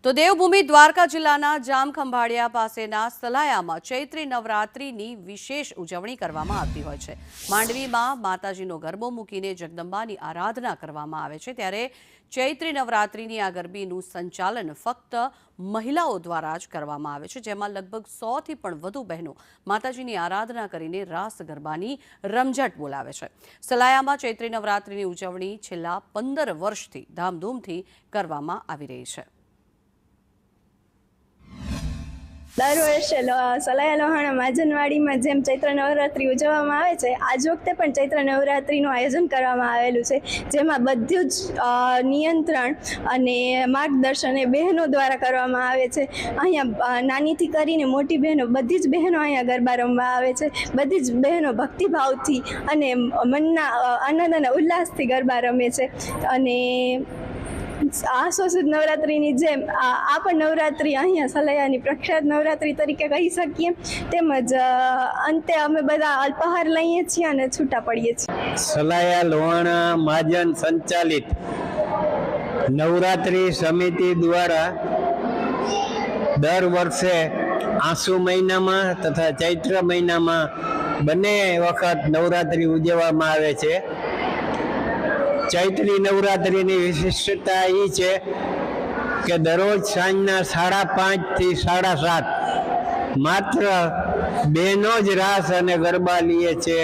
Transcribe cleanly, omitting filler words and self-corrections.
તો દેવભૂમિ દ્વારકા જિલ્લાના જામખંભાળિયા પાસેના સલાયામાં ચૈત્રી નવરાત્રિની વિશેષ ઉજવણી કરવામાં આવતી હોય છે। માંડવીમાં માતાજીનો ગરબો મૂકીને જગદંબાની આરાધના કરવામાં આવે છે, ત્યારે ચૈત્રી નવરાત્રિની આ ગરબીનું સંચાલન ફક્ત મહિલાઓ દ્વારા જ કરવામાં આવે છે, જેમાં લગભગ 100થી પણ વધુ બહેનો માતાજીની આરાધના કરીને રાસ ગરબાની રમઝટ બોલાવે છે। સલાયામાં ચૈત્રી નવરાત્રિની ઉજવણી છેલ્લા 15 વર્ષથી ધામધૂમથી કરવામાં આવી રહી છે। દર વર્ષે સલાયા લોહાણા માજનવાડીમાં જેમ ચૈત્ર નવરાત્રિ ઉજવવામાં આવે છે, આજ વખતે પણ ચૈત્ર નવરાત્રિનું આયોજન કરવામાં આવેલું છે, જેમાં બધું જ નિયંત્રણ અને માર્ગદર્શન એ બહેનો દ્વારા કરવામાં આવે છે। અહીંયા નાનીથી કરીને મોટી બહેનો, બધી જ બહેનો અહીંયા ગરબા રમવા આવે છે। બધી જ બહેનો ભક્તિભાવથી અને મનના આનંદ અને ઉલ્લાસથી ગરબા રમે છે। અને આસો સુદ નવરાત્રિની જેમ આ પણ નવરાત્રિ અહીંયા સલાયાની પ્રખ્યાત નવરાત્રિ તરીકે કહી શકીએ। તેમજ અંતે અમે બધા અલ્પાહાર લઈએ છીએ અને છૂટા પડીએ છીએ। સલાયા લોહાણા મહાજન સંચાલિત નવરાત્રિ સમિતિ દ્વારા દર વર્ષે આસો મહિનામાં તથા ચૈત્ર મહિનામાં બંને વખત નવરાત્રિ ઉજવવામાં આવે છે। ચૈત્રી નવરાત્રિની વિશિષ્ટતા એ છે કે દરરોજ સાંજના 5:30 થી 7:30 માત્ર બહેનો જ રાસ અને ગરબા લે છે।